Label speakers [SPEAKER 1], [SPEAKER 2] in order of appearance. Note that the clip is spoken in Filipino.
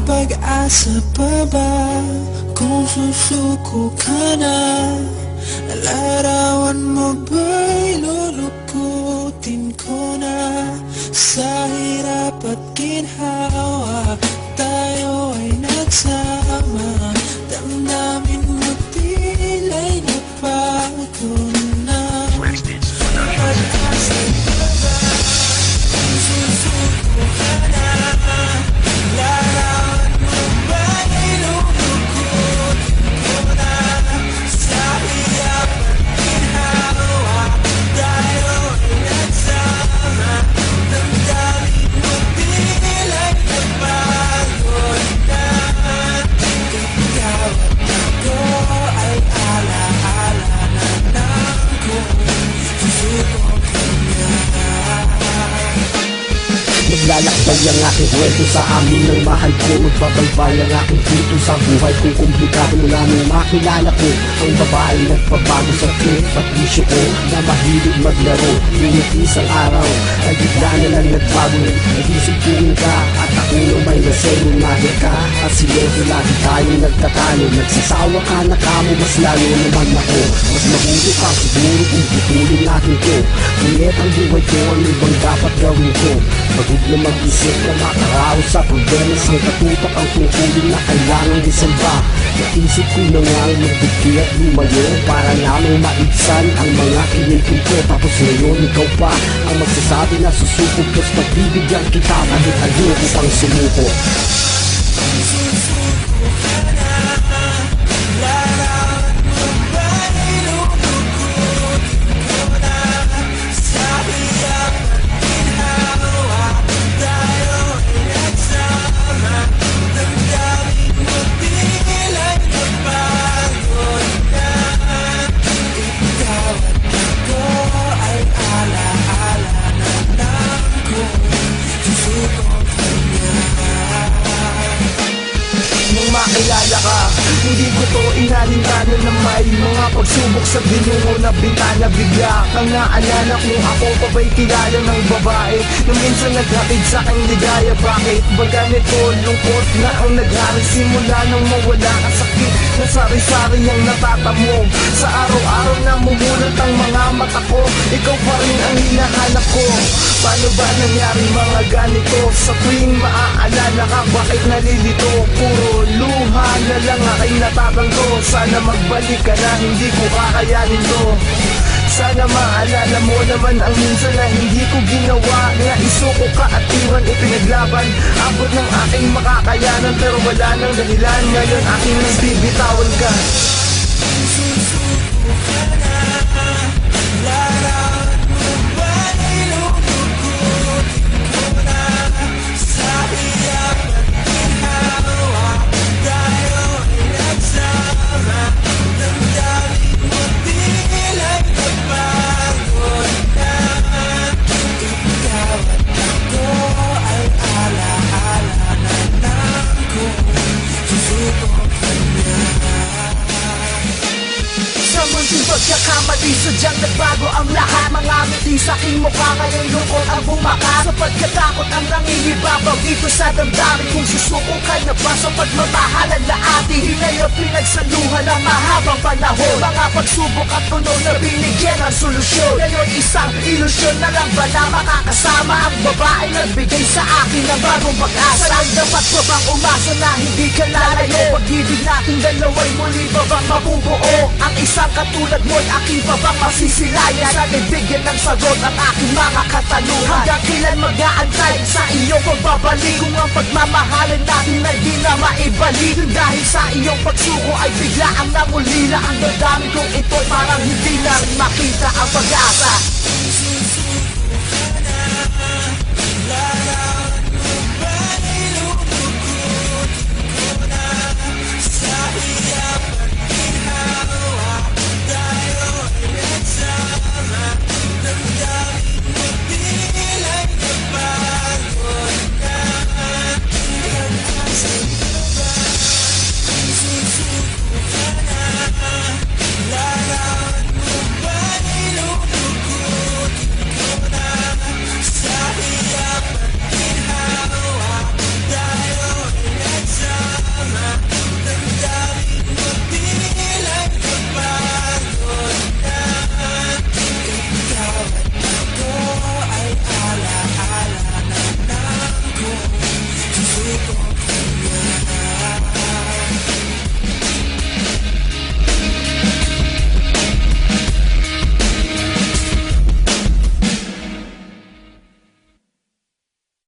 [SPEAKER 1] pag-asa pa ba kung susuko ka na? Larawan mo ba'y lulukutin ko na? Sa hirap at ginhawa tayo ay nagsama. Damdamin mo tila'y nabago na. Pag-asa pa ba kung susuko ka na? Larawan mo ba'y lulukutin ko na? Sa hirap at ginhawa tayo ay nagsama. Damdamin mo tila'y nabago na. Ikaw at ako ay alaala na lang kung susubok ka na.
[SPEAKER 2] Naglalakbay ang aking kwento sa amin ng mahal ko. Magbabalbay ang aking puto sa buhay kong komplikado na nang makilala ko ang babae nagpabago sa trip at bisyo ko na mahilig maglaro. Ngunit isang araw ay bigla na lang nagbago. Nagisip ka at ako na may nasero natin ka. At sileso lagi tayong nagtatalo. Nagsasawa ka na kamo mas lalo naman ako. Mas mabuti pa siguro kung putulin natin ko. Ngunit ang buhay ko ang ibang dapat gawin ko. Pagod na mag-isip na makaraos sa problema. Sa katutak ang tungkulin na kailangan disalba. Naisip ko na nga ang magbigay at lumayo para lamang maibsan ang mga kinilpin ko. Tapos ngayon ikaw pa ang magsasabi na susubok. Tapos pagbibigyan kita kahit ayoko pang sumuko.
[SPEAKER 1] Susuko ka na. Larawan mo ba'y lulukutin ko na? Sa hirap at ginhawa tayo ay nagsama. Damdamin mo tila'y nabago na. Ikaw at ako ay alaala na lang kung susubok ka na.
[SPEAKER 2] Nung makilala ka, hindi ko to inalintanan na may mga pagsubok sa binungo na bintana. Bigla kang naalala kung ako pa ba'y kilala ng babae na minsan naghatid sa aking ligaya. Bakit ba ganito? Lungkot na ang naghari simula nang mawala ka. Sakit na sari-sari ang natatamo. Sa araw-araw na mumulat ang mga mata ko. Ikaw pa rin ang hinahanap ko. Paano ba nangyari mga ganito? Sa tuwing maaalala ka, bakit nalilito? Puro luha na lang aking natatanggo. Sana magbalik ka na, hindi ko kakayanin to. Sana maalala mo naman ang minsan na hindi ko ginawa. Nga isuko ka at iwan ipinaglaban. Abot ng aking makakayanan pero wala nang dahilan. Ngayon aking nagbibitawan ka.
[SPEAKER 1] Susuko ka na. Larawan mo ba'y lulukutin ko na? Sa hirap at ginhawa tayo ay nagsama. Damdamin mo tila'y nabago na. Ikaw at ako ay alaala na lang kung susubok ka na.
[SPEAKER 2] Sa munting pagkakamali, sadyang nagbago ang lahat. Mga ngiti sa aking mukha, ngayong lungkot ang bumakas. Sa pagkatakot ang nangingibabaw dito sa damdamin. Kung susuko ka na ba sa pagmamahalan na ating Hinay ang pinagsaluhan ng mahabang panahon. Mga pagsubok at tunog na binigyan ng solusyon. Ngayon isang ilusyon na lang ba na makakasama ang babae nagbigay sa akin ng bagong pag-asa. Saan dapat pa bang umasa na hindi ka lalayo? Pag-ibig natin dalawa'y muli ba bang mabubuo? Ang isang katulad mo'y aking pa bang masisilayan? Sana bigyan ng sagot at aking mga katanungan. Hanggang kailan mag-aantay sa iyong pagbabalik? Kung ang pagmamahalan natin ay di na maibalik. Dahil sa iyong pagsuko ay bigla ang namulila. Ang damdamin kong ito'y parang hindi na rin makita ang pag-asa.
[SPEAKER 1] Susuko